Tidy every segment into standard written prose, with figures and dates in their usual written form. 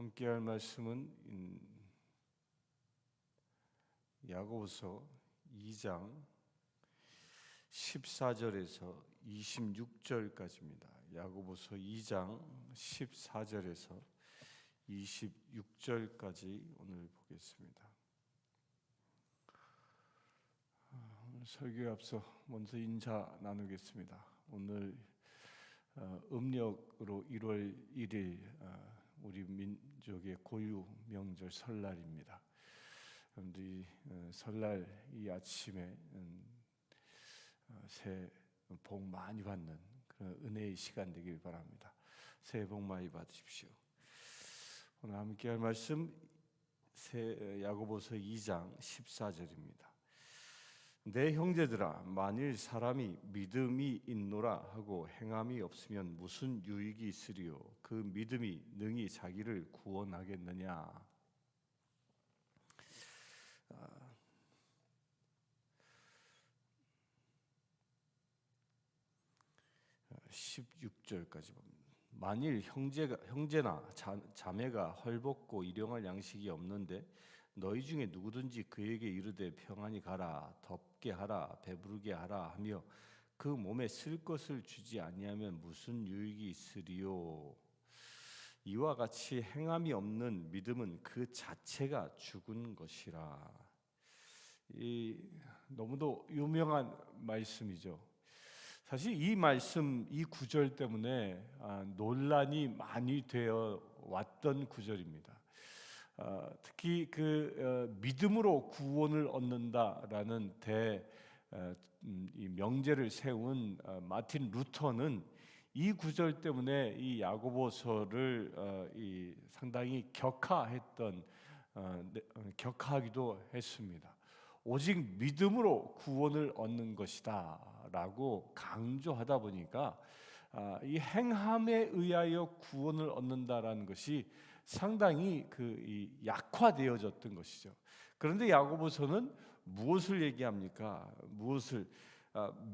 함께할 말씀은 야고보서 2장 14절에서 26절까지입니다. 야고보서 2장 14절에서 26절까지 오늘 보겠습니다. 오늘 설교에 앞서 먼저 인사 나누겠습니다. 오늘 음력으로 1월 1일 우리 민족의 고유 명절 설날입니다. 여러분들이 설날 이 아침에 새해 복 많이 받는 그런 은혜의 시간 되길 바랍니다. 새해 복 많이 받으십시오. 오늘 함께할 말씀 야고보서 2장 14절입니다. 내 형제들아, 만일 사람이 믿음이 있노라 하고 행함이 없으면 무슨 유익이 있으리요? 그 믿음이 능히 자기를 구원하겠느냐? 16절까지 봅니다. 만일 형제나 자매가 헐벗고 일용할 양식이 없는데 너희 중에 누구든지 그에게 이르되 평안히 가라, 덥게 하라, 배부르게 하라 하며 그 몸에 쓸 것을 주지 아니하면 무슨 유익이 있으리요? 이와 같이 행함이 없는 믿음은 그 자체가 죽은 것이라. 너무도 유명한 말씀이죠. 사실 이 말씀, 이 구절 때문에 논란이 많이 되어 왔던 구절입니다. 특히 믿음으로 구원을 얻는다라는 이 명제를 세운 마틴 루터는 이 구절 때문에 이 야고보서를 상당히 격하기도 했습니다. 오직 믿음으로 구원을 얻는 것이다라고 강조하다 보니까 이 행함에 의하여 구원을 얻는다라는 것이 상당히 약화되어졌던 것이죠. 그런데 야고보서는 무엇을 얘기합니까?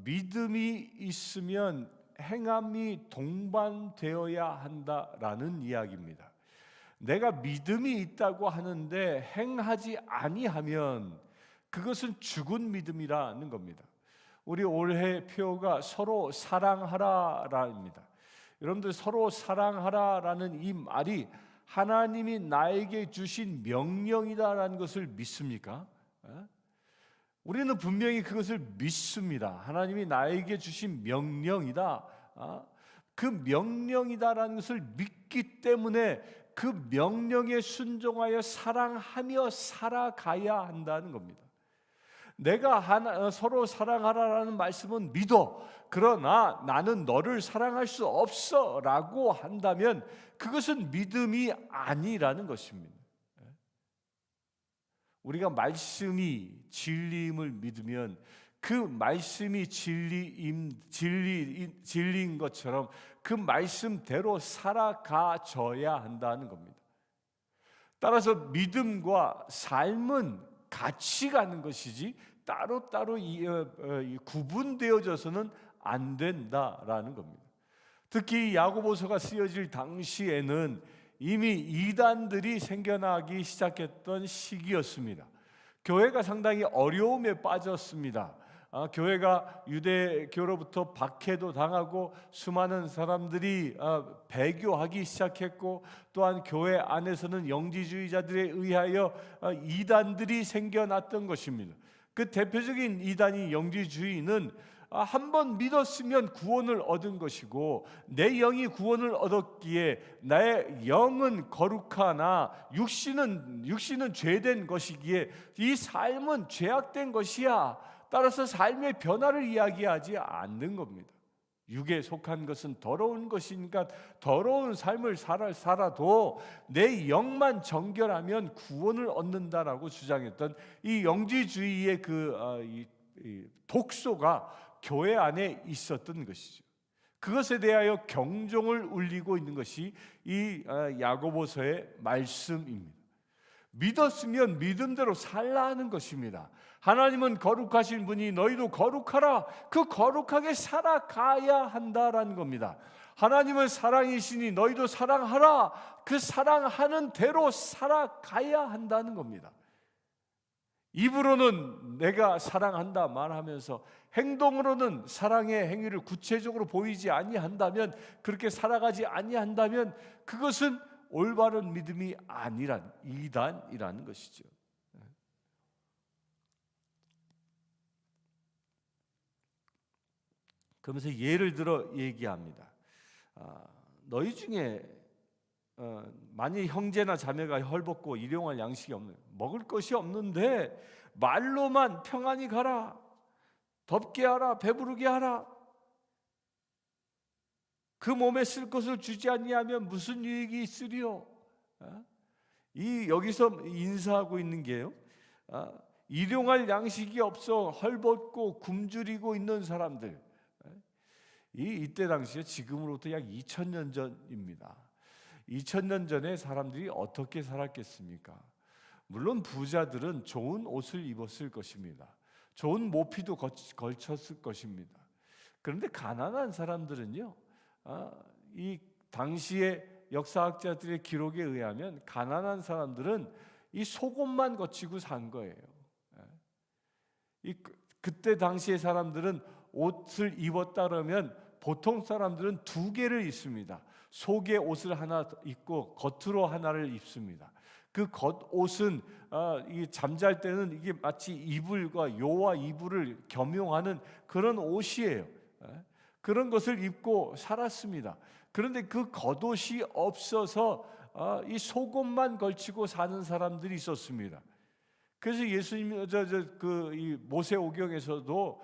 믿음이 있으면 행함이 동반되어야 한다라는 이야기입니다. 내가 믿음이 있다고 하는데 행하지 아니하면 그것은 죽은 믿음이라는 겁니다. 우리 올해 표가 서로 사랑하라라입니다. 여러분들, 서로 사랑하라라는 이 말이 하나님이 나에게 주신 명령이다라는 것을 믿습니까? 우리는 분명히 그것을 믿습니다. 하나님이 나에게 주신 명령이다. 그 명령이다라는 것을 믿기 때문에 그 명령에 순종하여 사랑하며 살아가야 한다는 겁니다. 내가 서로 사랑하라라는 말씀은 믿어. 그러나 나는 너를 사랑할 수 없어 라고 한다면 그것은 믿음이 아니라는 것입니다. 우리가 말씀이 진리임을 믿으면 그 말씀이 진리인 것처럼 그 말씀대로 살아가져야 한다는 겁니다. 따라서 믿음과 삶은 같이 가는 것이지 따로따로 구분되어져서는 안 된다라는 겁니다. 특히 야고보서가 쓰여질 당시에는 이미 이단들이 생겨나기 시작했던 시기였습니다. 교회가 상당히 어려움에 빠졌습니다. 교회가 유대교로부터 박해도 당하고 수많은 사람들이 배교하기 시작했고, 또한 교회 안에서는 영지주의자들에 의하여 이단들이 생겨났던 것입니다. 그 대표적인 이단이 영지주의는 한 번 믿었으면 구원을 얻은 것이고, 내 영이 구원을 얻었기에 나의 영은 거룩하나 육신은 죄된 것이기에 이 삶은 죄악된 것이야. 따라서 삶의 변화를 이야기하지 않는 겁니다. 육에 속한 것은 더러운 것이니까 더러운 삶을 살아도 내 영만 정결하면 구원을 얻는다라고 주장했던 이 영지주의의 이 독소가 교회 안에 있었던 것이죠. 그것에 대하여 경종을 울리고 있는 것이 이 야고보서의 말씀입니다. 믿었으면 믿음대로 살라 하는 것입니다. 하나님은 거룩하신 분이 너희도 거룩하라. 그 거룩하게 살아가야 한다라는 겁니다. 하나님은 사랑이시니 너희도 사랑하라. 그 사랑하는 대로 살아가야 한다는 겁니다. 입으로는 내가 사랑한다 말하면서 행동으로는 사랑의 행위를 구체적으로 보이지 아니한다면, 그렇게 살아가지 아니한다면 그것은 올바른 믿음이 아니란 이단이라는 것이죠. 그러면서 예를 들어 얘기합니다. 너희 중에 만일 형제나 자매가 헐벗고 일용할 양식이 없는, 먹을 것이 없는데 말로만 평안히 가라, 덥게 하라, 배부르게 하라, 그 몸에 쓸 것을 주지 아니하면 무슨 유익이 있으리요? 이 여기서 인사하고 있는 게요, 일용할 양식이 없어 헐벗고 굶주리고 있는 사람들, 이때 당시에 지금으로부터 약 2000년 전입니다. 2000년 전에 사람들이 어떻게 살았겠습니까? 물론 부자들은 좋은 옷을 입었을 것입니다. 좋은 모피도 걸쳤을 것입니다. 그런데 가난한 사람들은요, 이 당시의 역사학자들의 기록에 의하면 가난한 사람들은 이 속옷만 거치고 산 거예요. 그때 당시의 사람들은 옷을 입었다 그러면 보통 사람들은 두 개를 입습니다. 속에 옷을 하나 입고 겉으로 하나를 입습니다. 그 겉옷은 잠잘 때는 이게 마치 이불과 요와 이불을 겸용하는 그런 옷이에요. 그런 것을 입고 살았습니다. 그런데 그 겉옷이 없어서 이 속옷만 걸치고 사는 사람들이 있었습니다. 그래서 예수님 이 모세오경에서도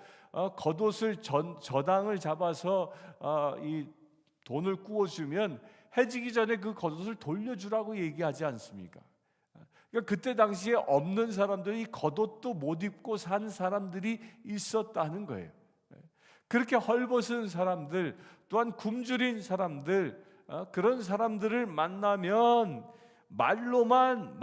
겉옷을 저당을 잡아서 이 돈을 구워주면 해지기 전에 그 겉옷을 돌려주라고 얘기하지 않습니까? 그러니까 그때 당시에 없는 사람들이 겉옷도 못 입고 산 사람들이 있었다는 거예요. 그렇게 헐벗은 사람들, 또한 굶주린 사람들, 그런 사람들을 만나면 말로만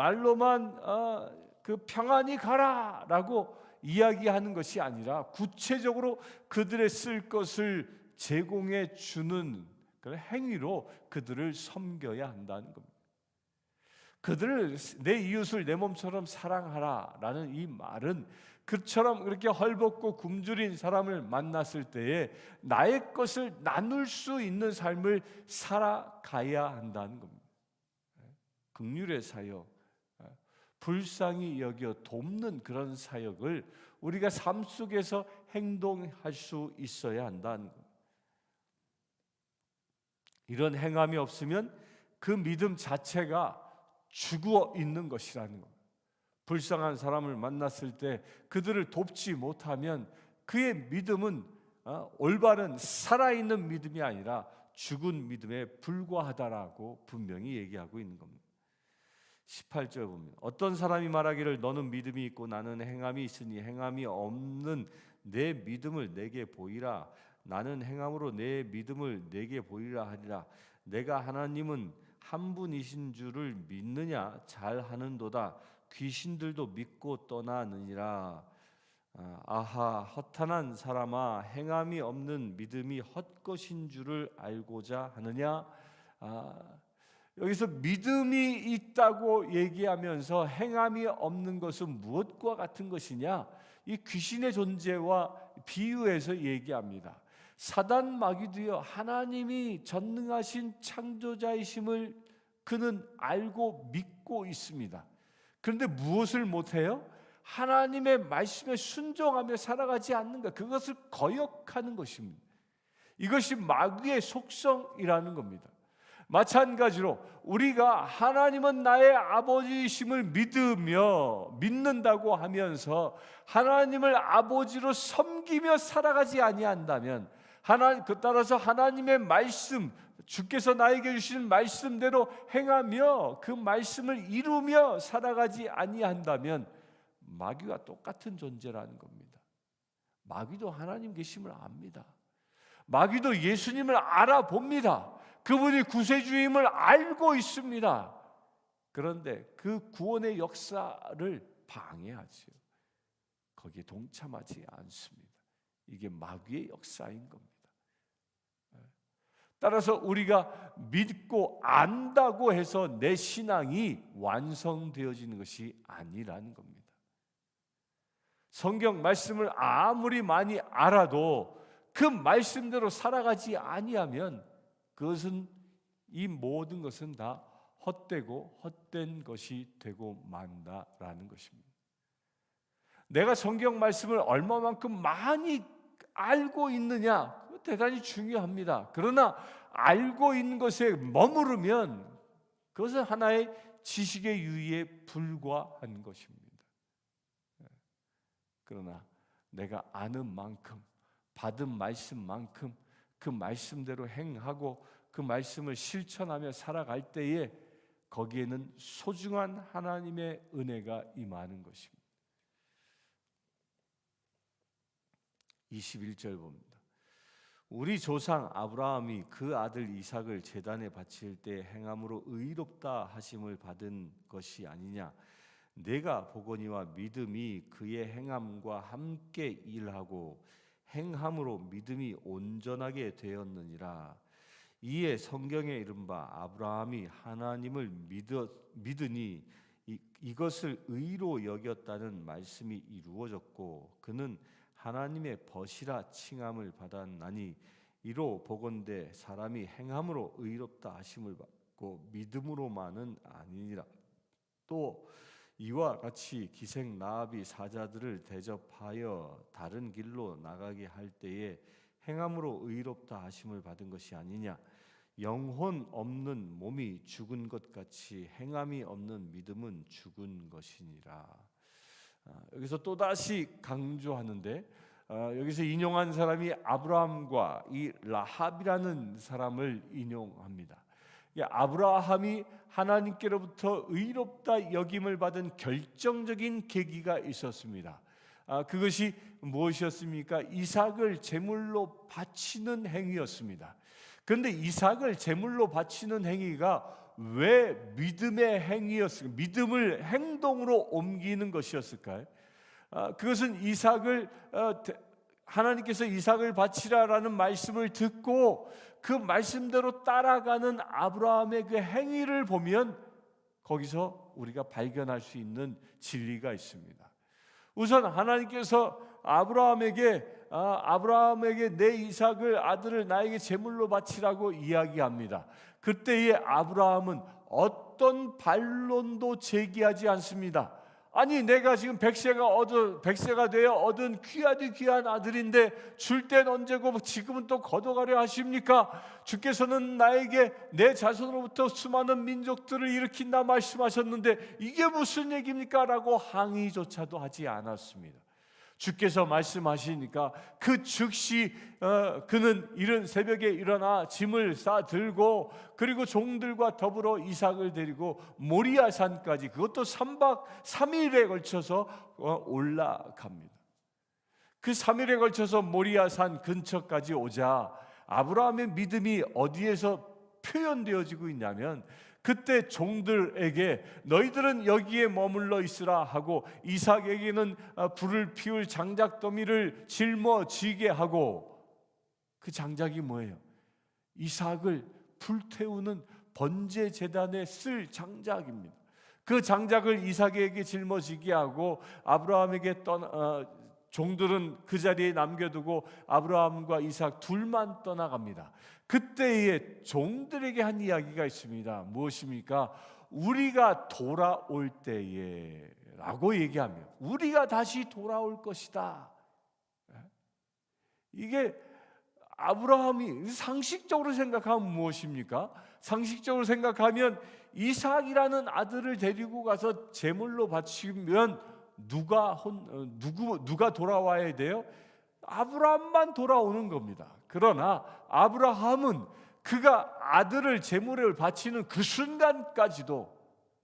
그 평안히 가라라고 이야기하는 것이 아니라 구체적으로 그들의 쓸 것을 제공해 주는 그런 행위로 그들을 섬겨야 한다는 겁니다. 그들을 내 이웃을 내 몸처럼 사랑하라라는 이 말은 그처럼 그렇게 헐벗고 굶주린 사람을 만났을 때에 나의 것을 나눌 수 있는 삶을 살아가야 한다는 겁니다. 긍휼의 사역, 불쌍히 여겨 돕는 그런 사역을 우리가 삶 속에서 행동할 수 있어야 한다는 겁니다. 이런 행함이 없으면 그 믿음 자체가 죽어 있는 것이라는 것. 불쌍한 사람을 만났을 때 그들을 돕지 못하면 그의 믿음은 올바른 살아있는 믿음이 아니라 죽은 믿음에 불과하다라고 분명히 얘기하고 있는 겁니다. 18절 보면 어떤 사람이 말하기를 너는 믿음이 있고 나는 행함이 있으니 행함이 없는 내 믿음을 내게 보이라. 나는 행함으로 내 믿음을 내게 보이라 하리라. 내가 하나님은 한 분이신 줄을 믿느냐? 잘하는도다. 귀신들도 믿고 떠나느니라. 아하 허탄한 사람아, 행함이 없는 믿음이 헛것인 줄을 알고자 하느냐? 여기서 믿음이 있다고 얘기하면서 행함이 없는 것은 무엇과 같은 것이냐? 이 귀신의 존재와 비유해서 얘기합니다. 사단 마귀도요, 하나님이 전능하신 창조자이심을 그는 알고 믿고 있습니다. 그런데 무엇을 못해요? 하나님의 말씀에 순종하며 살아가지 않는 것, 그것을 거역하는 것입니다. 이것이 마귀의 속성이라는 겁니다. 마찬가지로 우리가 하나님은 나의 아버지이심을 믿는다고 하면서 하나님을 아버지로 섬기며 살아가지 아니한다면, 따라서 하나님의 말씀, 주께서 나에게 주시는 말씀대로 행하며 그 말씀을 이루며 살아가지 아니한다면 마귀와 똑같은 존재라는 겁니다. 마귀도 하나님 계심을 압니다. 마귀도 예수님을 알아봅니다. 그분이 구세주임을 알고 있습니다. 그런데 그 구원의 역사를 방해하지요. 거기에 동참하지 않습니다. 이게 마귀의 역사인 겁니다. 따라서 우리가 믿고 안다고 해서 내 신앙이 완성되어지는 것이 아니라는 겁니다. 성경 말씀을 아무리 많이 알아도 그 말씀대로 살아가지 아니하면 그것은, 이 모든 것은 다 헛되고 헛된 것이 되고 만다라는 것입니다. 내가 성경 말씀을 얼마만큼 많이 알고 있느냐, 대단히 중요합니다. 그러나 알고 있는 것에 머무르면 그것은 하나의 지식의 유의에 불과한 것입니다. 그러나 내가 아는 만큼, 받은 말씀만큼 그 말씀대로 행하고 그 말씀을 실천하며 살아갈 때에 거기에는 소중한 하나님의 은혜가 임하는 것입니다. 21절 봅니다. 우리 조상 아브라함이 그 아들 이삭을 제단에 바칠 때 행함으로 의롭다 하심을 받은 것이 아니냐. 내가 보거니와 믿음이 그의 행함과 함께 일하고 행함으로 믿음이 온전하게 되었느니라. 이에 성경에 이른 바 아브라함이 하나님을 믿으니 이것을 의로 여겼다는 말씀이 이루어졌고 그는 하나님의 벗이라 칭함을 받았나니 이로 보건대 사람이 행함으로 의롭다 하심을 받고 믿음으로만은 아니니라. 또 이와 같이 기생 라합이 사자들을 대접하여 다른 길로 나가게 할 때에 행함으로 의롭다 하심을 받은 것이 아니냐. 영혼 없는 몸이 죽은 것 같이 행함이 없는 믿음은 죽은 것이니라. 여기서 또다시 강조하는데 여기서 인용한 사람이 아브라함과 이 라합이라는 사람을 인용합니다. 아브라함이 하나님께로부터 의롭다 여김을 받은 결정적인 계기가 있었습니다. 그것이 무엇이었습니까? 이삭을 제물로 바치는 행위였습니다. 그런데 이삭을 제물로 바치는 행위가 왜 믿음의 행위였을까요? 믿음을 행동으로 옮기는 것이었을까요? 그것은 하나님께서 이삭을 바치라라는 말씀을 듣고 그 말씀대로 따라가는 아브라함의 그 행위를 보면 거기서 우리가 발견할 수 있는 진리가 있습니다. 우선 하나님께서 아브라함에게 내 이삭을 아들을 나에게 제물로 바치라고 이야기합니다. 그때의 아브라함은 어떤 반론도 제기하지 않습니다. 아니 내가 지금 100세가 되어 얻은 귀한 아들인데 줄 땐 언제고 지금은 또 걷어가려 하십니까? 주께서는 나에게 내 자손으로부터 수많은 민족들을 일으킨다 말씀하셨는데 이게 무슨 얘기입니까? 라고 항의조차도 하지 않았습니다. 주께서 말씀하시니까 그 즉시 그는 이른 새벽에 일어나 짐을 싸 들고 그리고 종들과 더불어 이삭을 데리고 모리아 산까지, 그것도 3박 3일에 걸쳐서 올라갑니다. 그 3일에 걸쳐서 모리아 산 근처까지 오자 아브라함의 믿음이 어디에서 표현되어지고 있냐면 그때 종들에게 너희들은 여기에 머물러 있으라 하고 이삭에게는 불을 피울 장작더미를 짊어지게 하고, 그 장작이 뭐예요? 이삭을 불태우는 번제 제단에 쓸 장작입니다. 그 장작을 이삭에게 짊어지게 하고 아브라함에게 종들은 그 자리에 남겨두고 아브라함과 이삭 둘만 떠나갑니다. 그때에 종들에게 한 이야기가 있습니다. 무엇입니까? 우리가 돌아올 때에 라고 얘기하며 우리가 다시 돌아올 것이다. 이게 아브라함이 상식적으로 생각하면 무엇입니까? 상식적으로 생각하면 이삭이라는 아들을 데리고 가서 제물로 바치면 누가 돌아와야 돼요? 아브라함만 돌아오는 겁니다. 그러나 아브라함은 그가 아들을 제물을 바치는 그 순간까지도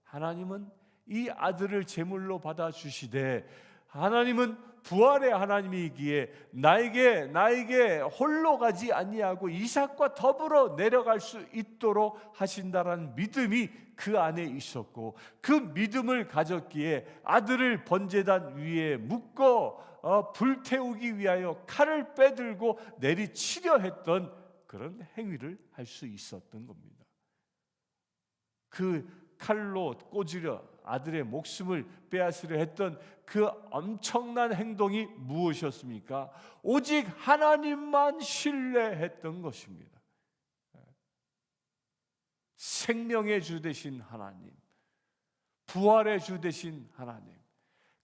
하나님은 이 아들을 제물로 받아 주시되 하나님은 부활의 하나님이기에 나에게 홀로 가지 아니하고 이삭과 더불어 내려갈 수 있도록 하신다라는 믿음이 그 안에 있었고, 그 믿음을 가졌기에 아들을 번제단 위에 묶어 불태우기 위하여 칼을 빼들고 내리치려 했던 그런 행위를 할 수 있었던 겁니다. 그 칼로 꽂으려 아들의 목숨을 빼앗으려 했던 그 엄청난 행동이 무엇이었습니까? 오직 하나님만 신뢰했던 것입니다. 생명의 주 되신 하나님, 부활의 주 되신 하나님,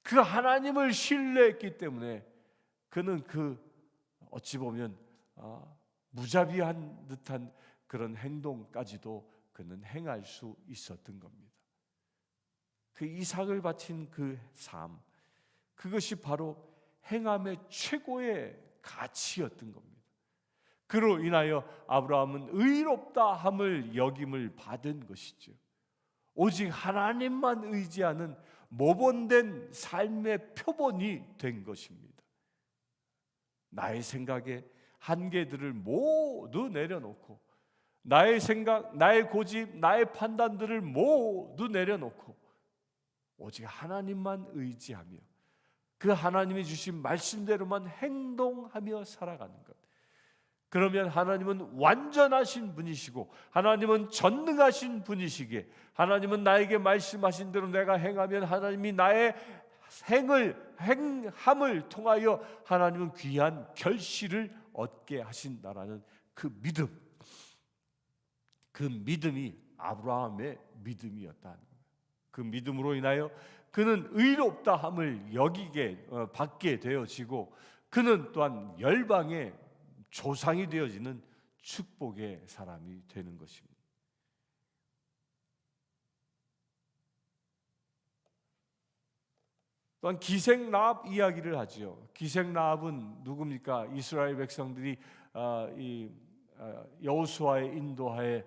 그 하나님을 신뢰했기 때문에 그는 어찌 보면 무자비한 듯한 그런 행동까지도 그는 행할 수 있었던 겁니다. 그 이삭을 바친 그 삶, 그것이 바로 행함의 최고의 가치였던 겁니다. 그로 인하여 아브라함은 의롭다 함을 여김을 받은 것이죠. 오직 하나님만 의지하는 모범된 삶의 표본이 된 것입니다. 나의 생각에 한계들을 모두 내려놓고, 나의 생각, 나의 고집, 나의 판단들을 모두 내려놓고 오직 하나님만 의지하며 그 하나님이 주신 말씀대로만 행동하며 살아가는 것. 그러면 하나님은 완전하신 분이시고 하나님은 전능하신 분이시기에, 하나님은 나에게 말씀하신 대로 내가 행하면 하나님이 나의 행함을 통하여 하나님은 귀한 결실을 얻게 하신다라는 그 믿음, 그 믿음이 아브라함의 믿음이었다는 거예요. 그 믿음으로 인하여 그는 의롭다 함을 받게 되어지고, 그는 또한 열방의 조상이 되어지는 축복의 사람이 되는 것입니다. 또한 기생라합 이야기를 하지요. 기생라합은 누굽니까? 이스라엘 백성들이 여호수아의 인도하에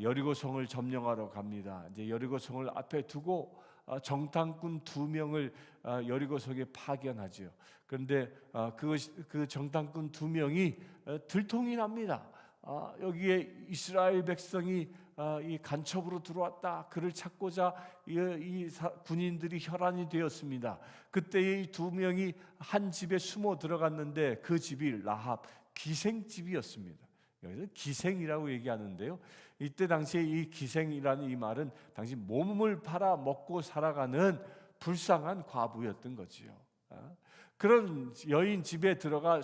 여리고성을 점령하러 갑니다. 이제 여리고성을 앞에 두고 정탐꾼 2명을 여리고성에 파견하지요. 그런데 그 정탐꾼 2명이 들통이 납니다. 여기에 이스라엘 백성이 이 간첩으로 들어왔다. 그를 찾고자 이 군인들이 혈안이 되었습니다. 그때 이 2명이 한 집에 숨어 들어갔는데 그 집이 라합 기생집이었습니다. 여기서 기생이라고 얘기하는데요, 이때 당시에 이 기생이라는 이 말은 당시 몸을 팔아 먹고 살아가는 불쌍한 과부였던 거지요. 그런 여인 집에 들어가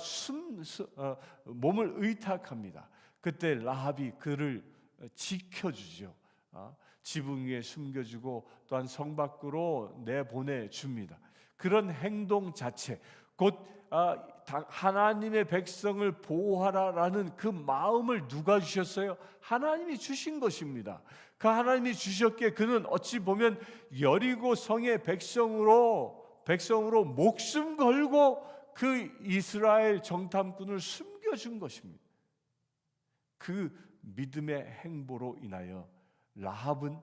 몸을 의탁합니다. 그때 라합이 그를 지켜주죠. 지붕 위에 숨겨주고 또한 성 밖으로 내보내줍니다. 그런 행동 자체, 곧 하나님의 백성을 보호하라라는 그 마음을 누가 주셨어요? 하나님이 주신 것입니다. 그 하나님이 주셨기에 그는 어찌 보면 여리고 성의 백성으로 목숨 걸고 그 이스라엘 정탐꾼을 숨겨준 것입니다. 그 믿음의 행보로 인하여 라합은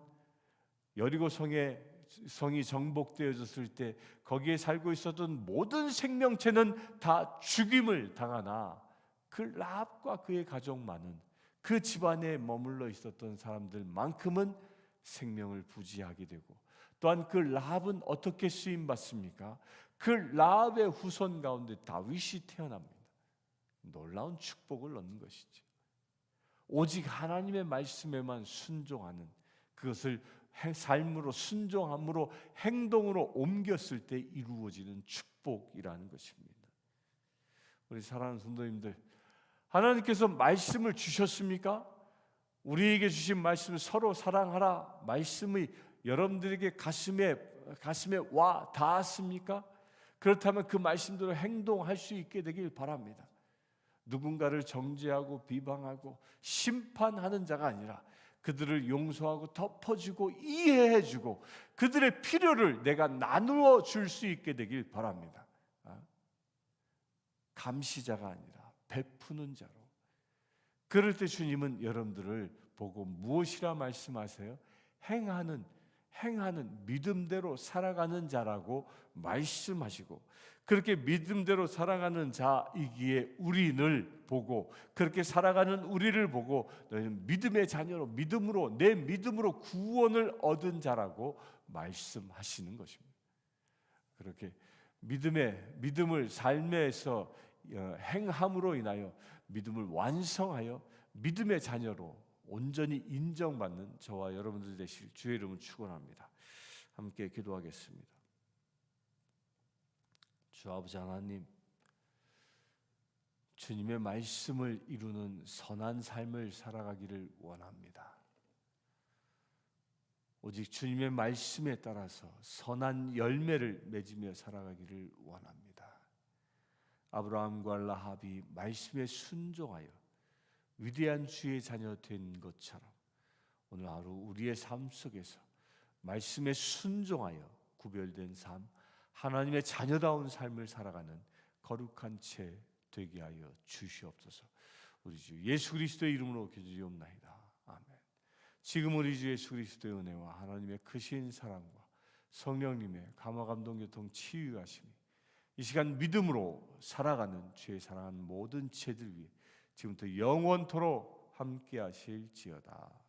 여리고 성이 정복되어졌을 때 거기에 살고 있었던 모든 생명체는 다 죽임을 당하나 그 라합과 그의 가족만은, 그 집안에 머물러 있었던 사람들만큼은 생명을 부지하게 되고, 또한 그 라합은 어떻게 쓰임 받습니까? 그 라합의 후손 가운데 다윗이 태어납니다. 놀라운 축복을 얻는 것이죠. 오직 하나님의 말씀에만 순종하는, 그것을 삶으로 순종함으로 행동으로 옮겼을 때 이루어지는 축복이라는 것입니다. 우리 사랑하는 성도님들, 하나님께서 말씀을 주셨습니까? 우리에게 주신 말씀을 서로 사랑하라 말씀이 여러분들에게 가슴에 와 닿았습니까? 그렇다면 그 말씀대로 행동할 수 있게 되길 바랍니다. 누군가를 정죄하고 비방하고 심판하는 자가 아니라 그들을 용서하고 덮어주고 이해해주고 그들의 필요를 내가 나누어 줄 수 있게 되길 바랍니다. 감시자가 아니라 베푸는 자로. 그럴 때 주님은 여러분들을 보고 무엇이라 말씀하세요? 행하는 믿음대로 살아가는 자라고 말씀하시고, 그렇게 믿음대로 살아가는 자이기에 우리를 보고, 그렇게 살아가는 우리를 보고 너희는 믿음의 자녀로, 믿음으로, 내 믿음으로 구원을 얻은 자라고 말씀하시는 것입니다. 그렇게 믿음을 삶에서 행함으로 인하여 믿음을 완성하여 믿음의 자녀로 온전히 인정받는 저와 여러분들 되실 주의 이름을 축원합니다. 함께 기도하겠습니다. 주 아버지 하나님, 주님의 말씀을 이루는 선한 삶을 살아가기를 원합니다. 오직 주님의 말씀에 따라서 선한 열매를 맺으며 살아가기를 원합니다. 아브라함과 라합이 말씀에 순종하여 위대한 주의 자녀 된 것처럼 오늘 하루 우리의 삶 속에서 말씀에 순종하여 구별된 삶, 하나님의 자녀다운 삶을 살아가는 거룩한 채 되게 하여 주시옵소서. 우리 주 예수 그리스도의 이름으로 기도드리옵나이다. 아멘. 지금 우리 주 예수 그리스도의 은혜와 하나님의 크신 사랑과 성령님의 감화 감동 교통 치유하심이 이 시간 믿음으로 살아가는 주의 사랑하는 모든 죄들 위해 지금부터 영원토록 함께 하실지어다.